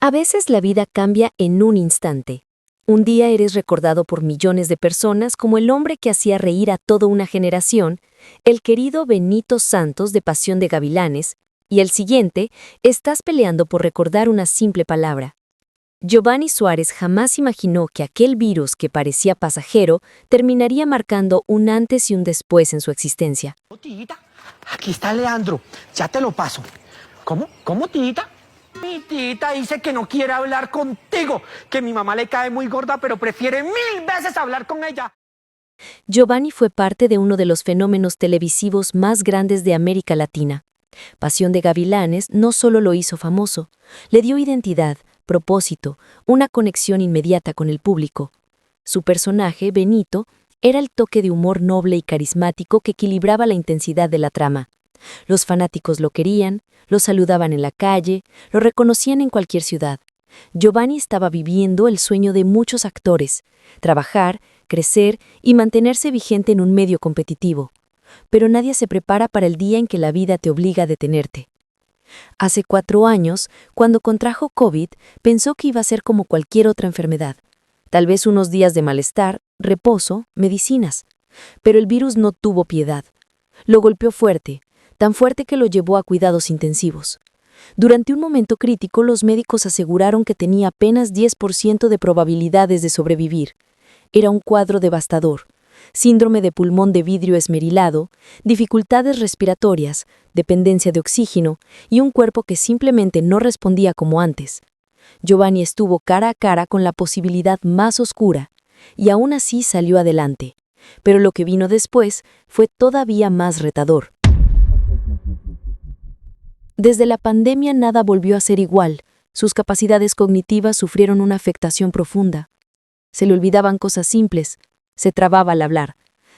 A veces la vida cambia en un instante. Un día eres recordado por millones de personas como el hombre que hacía reír a toda una generación, el querido Benito Santos de Pasión de Gavilanes, y el siguiente, estás peleando por recordar una simple palabra. Giovanni Suárez jamás imaginó que aquel virus que parecía pasajero terminaría marcando un antes y un después en su existencia. Tita, aquí está Leandro, ya te lo paso. ¿Cómo? ¿Cómo, tita? Mi tita dice que no quiere hablar contigo, que mi mamá le cae muy gorda, pero prefiere 1000 veces hablar con ella. Giovanni fue parte de uno de los fenómenos televisivos más grandes de América Latina. Pasión de Gavilanes no solo lo hizo famoso, le dio identidad, propósito, una conexión inmediata con el público. Su personaje, Benito, era el toque de humor noble y carismático que equilibraba la intensidad de la trama. Los fanáticos lo querían, lo saludaban en la calle, lo reconocían en cualquier ciudad. Giovanni estaba viviendo el sueño de muchos actores: trabajar, crecer y mantenerse vigente en un medio competitivo. Pero nadie se prepara para el día en que la vida te obliga a detenerte. Hace 4 años, cuando contrajo COVID, pensó que iba a ser como cualquier otra enfermedad. Tal vez unos días de malestar, reposo, medicinas. Pero el virus no tuvo piedad. Lo golpeó fuerte, tan fuerte que lo llevó a cuidados intensivos. Durante un momento crítico, los médicos aseguraron que tenía apenas 10% de probabilidades de sobrevivir. Era un cuadro devastador: síndrome de pulmón de vidrio esmerilado, dificultades respiratorias, dependencia de oxígeno y un cuerpo que simplemente no respondía como antes. Giovanni estuvo cara a cara con la posibilidad más oscura, y aún así salió adelante. Pero lo que vino después fue todavía más retador. Desde la pandemia nada volvió a ser igual. Sus capacidades cognitivas sufrieron una afectación profunda. Se le olvidaban cosas simples, se trababa al hablar,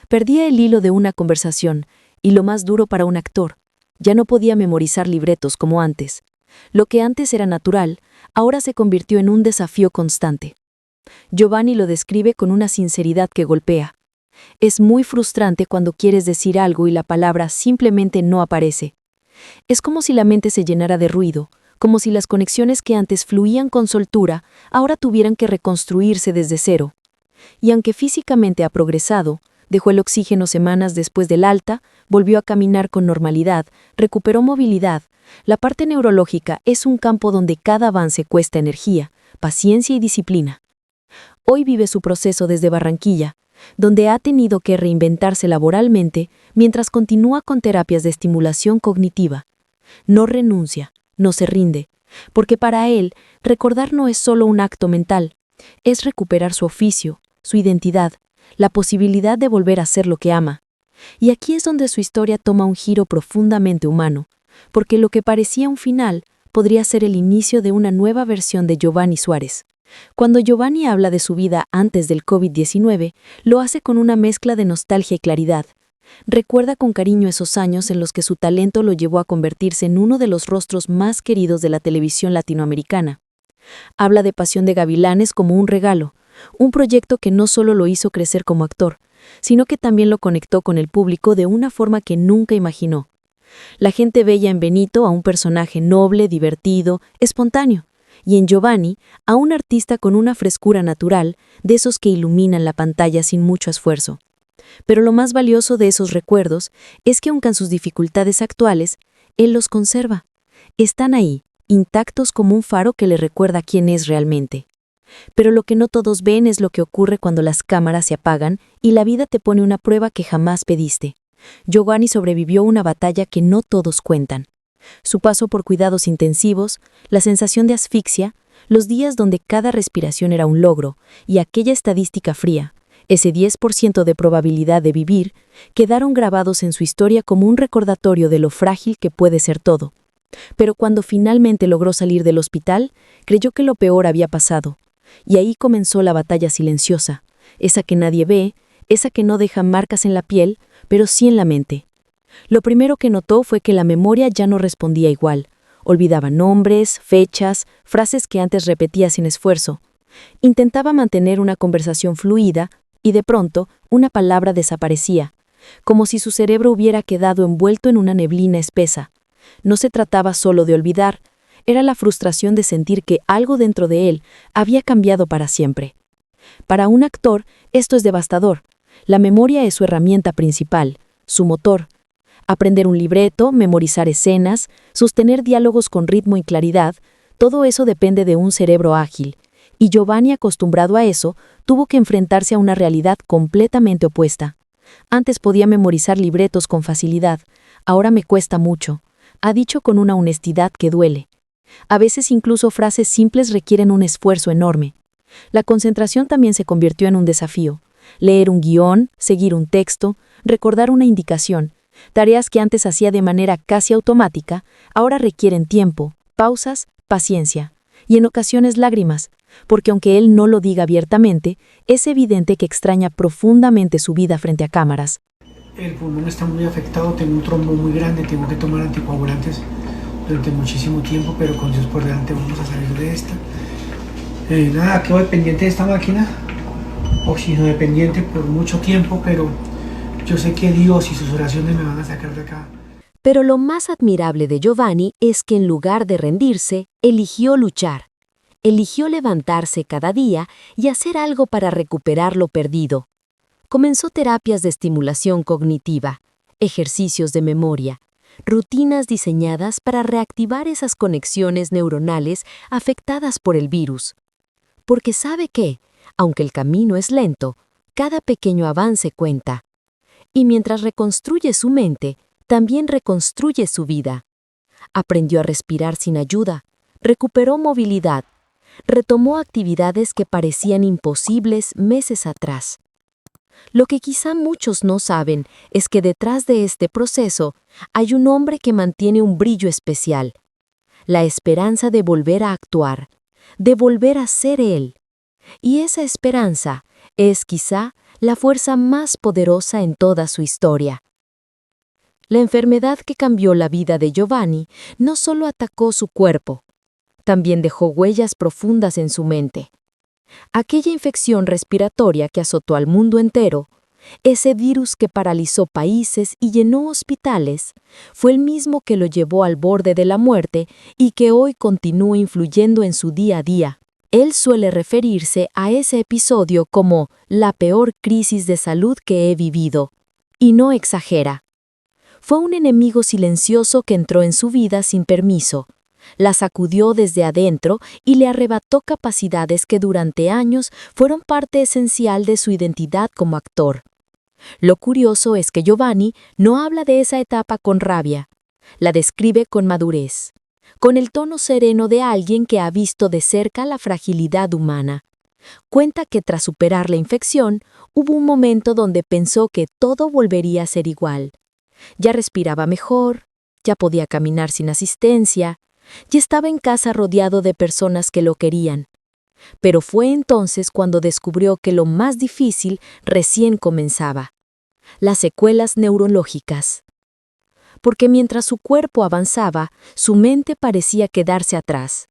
perdía el hilo de una conversación, y lo más duro para un actor, ya no podía memorizar libretos como antes. Lo que antes era natural, ahora se convirtió en un desafío constante. Giovanni lo describe con una sinceridad que golpea. Es muy frustrante cuando quieres decir algo y la palabra simplemente no aparece. Es como si la mente se llenara de ruido, como si las conexiones que antes fluían con soltura ahora tuvieran que reconstruirse desde cero. Y aunque físicamente ha progresado, dejó el oxígeno semanas después del alta, volvió a caminar con normalidad, recuperó movilidad. La parte neurológica es un campo donde cada avance cuesta energía, paciencia y disciplina. Hoy vive su proceso desde Barranquilla, donde ha tenido que reinventarse laboralmente mientras continúa con terapias de estimulación cognitiva. No renuncia, no se rinde, porque para él, recordar no es solo un acto mental, es recuperar su oficio, su identidad, la posibilidad de volver a hacer lo que ama. Y aquí es donde su historia toma un giro profundamente humano, porque lo que parecía un final podría ser el inicio de una nueva versión de Giovanni Suárez. Cuando Giovanni habla de su vida antes del COVID-19, lo hace con una mezcla de nostalgia y claridad. Recuerda con cariño esos años en los que su talento lo llevó a convertirse en uno de los rostros más queridos de la televisión latinoamericana. Habla de Pasión de Gavilanes como un regalo, un proyecto que no solo lo hizo crecer como actor, sino que también lo conectó con el público de una forma que nunca imaginó. La gente veía en Benito a un personaje noble, divertido, espontáneo, y en Giovanni a un artista con una frescura natural, de esos que iluminan la pantalla sin mucho esfuerzo. Pero lo más valioso de esos recuerdos es que aunque en sus dificultades actuales, él los conserva. Están ahí, intactos como un faro que le recuerda quién es realmente. Pero lo que no todos ven es lo que ocurre cuando las cámaras se apagan y la vida te pone una prueba que jamás pediste. Giovanni sobrevivió una batalla que no todos cuentan. Su paso por cuidados intensivos, la sensación de asfixia, los días donde cada respiración era un logro y aquella estadística fría, ese 10% de probabilidad de vivir, quedaron grabados en su historia como un recordatorio de lo frágil que puede ser todo. Pero cuando finalmente logró salir del hospital, creyó que lo peor había pasado. Y ahí comenzó la batalla silenciosa, esa que nadie ve, esa que no deja marcas en la piel, pero sí en la mente. Lo primero que notó fue que la memoria ya no respondía igual. Olvidaba nombres, fechas, frases que antes repetía sin esfuerzo. Intentaba mantener una conversación fluida y de pronto una palabra desaparecía, como si su cerebro hubiera quedado envuelto en una neblina espesa. No se trataba solo de olvidar, era la frustración de sentir que algo dentro de él había cambiado para siempre. Para un actor, esto es devastador. La memoria es su herramienta principal, su motor. Aprender un libreto, memorizar escenas, sostener diálogos con ritmo y claridad, todo eso depende de un cerebro ágil. Y Giovanni, acostumbrado a eso, tuvo que enfrentarse a una realidad completamente opuesta. Antes podía memorizar libretos con facilidad, ahora me cuesta mucho, ha dicho con una honestidad que duele. A veces incluso frases simples requieren un esfuerzo enorme. La concentración también se convirtió en un desafío. Leer un guión, seguir un texto, recordar una indicación, tareas que antes hacía de manera casi automática, ahora requieren tiempo, pausas, paciencia y en ocasiones lágrimas, porque aunque él no lo diga abiertamente, es evidente que extraña profundamente su vida frente a cámaras. El pulmón está muy afectado, tengo un trombo muy grande, tengo que tomar anticoagulantes durante muchísimo tiempo, pero con Dios por delante vamos a salir de esta. Nada, quedo dependiente de esta máquina, oxígeno dependiente por mucho tiempo, pero yo sé que Dios y sus oraciones me van a sacar de acá. Pero lo más admirable de Giovanni es que en lugar de rendirse, eligió luchar. Eligió levantarse cada día y hacer algo para recuperar lo perdido. Comenzó terapias de estimulación cognitiva, ejercicios de memoria, rutinas diseñadas para reactivar esas conexiones neuronales afectadas por el virus. Porque sabe que, aunque el camino es lento, cada pequeño avance cuenta. Y mientras reconstruye su mente, también reconstruye su vida. Aprendió a respirar sin ayuda, recuperó movilidad, retomó actividades que parecían imposibles meses atrás. Lo que quizá muchos no saben es que detrás de este proceso hay un hombre que mantiene un brillo especial, la esperanza de volver a actuar, de volver a ser él. Y esa esperanza es quizá la fuerza más poderosa en toda su historia. La enfermedad que cambió la vida de Giovanni no solo atacó su cuerpo, también dejó huellas profundas en su mente. Aquella infección respiratoria que azotó al mundo entero, ese virus que paralizó países y llenó hospitales, fue el mismo que lo llevó al borde de la muerte y que hoy continúa influyendo en su día a día. Él suele referirse a ese episodio como la peor crisis de salud que he vivido, y no exagera. Fue un enemigo silencioso que entró en su vida sin permiso, la sacudió desde adentro y le arrebató capacidades que durante años fueron parte esencial de su identidad como actor. Lo curioso es que Giovanni no habla de esa etapa con rabia, la describe con madurez, con el tono sereno de alguien que ha visto de cerca la fragilidad humana. Cuenta que tras superar la infección, hubo un momento donde pensó que todo volvería a ser igual. Ya respiraba mejor, ya podía caminar sin asistencia, ya estaba en casa rodeado de personas que lo querían. Pero fue entonces cuando descubrió que lo más difícil recién comenzaba: las secuelas neurológicas. Porque mientras su cuerpo avanzaba, su mente parecía quedarse atrás.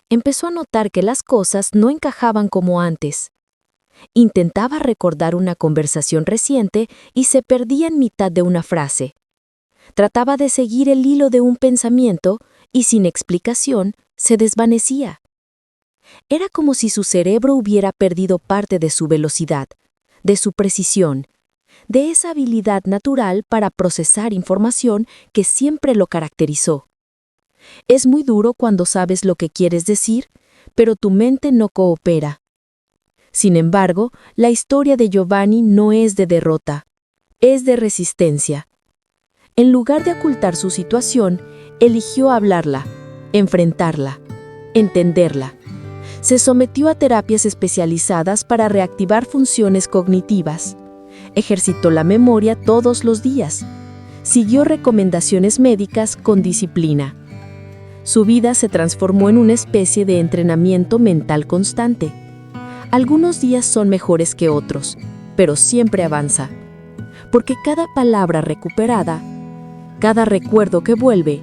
Empezó a notar que las cosas no encajaban como antes. Intentaba recordar una conversación reciente y se perdía en mitad de una frase. Trataba de seguir el hilo de un pensamiento y sin explicación se desvanecía. Era como si su cerebro hubiera perdido parte de su velocidad, de su precisión, de esa habilidad natural para procesar información que siempre lo caracterizó. Es muy duro cuando sabes lo que quieres decir, pero tu mente no coopera. Sin embargo, la historia de Giovanni no es de derrota, es de resistencia. En lugar de ocultar su situación, eligió hablarla, enfrentarla, entenderla. Se sometió a terapias especializadas para reactivar funciones cognitivas. Ejercitó la memoria todos los días. Siguió recomendaciones médicas con disciplina. Su vida se transformó en una especie de entrenamiento mental constante. Algunos días son mejores que otros, pero siempre avanza. Porque cada palabra recuperada, cada recuerdo que vuelve,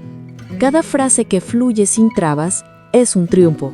cada frase que fluye sin trabas, es un triunfo.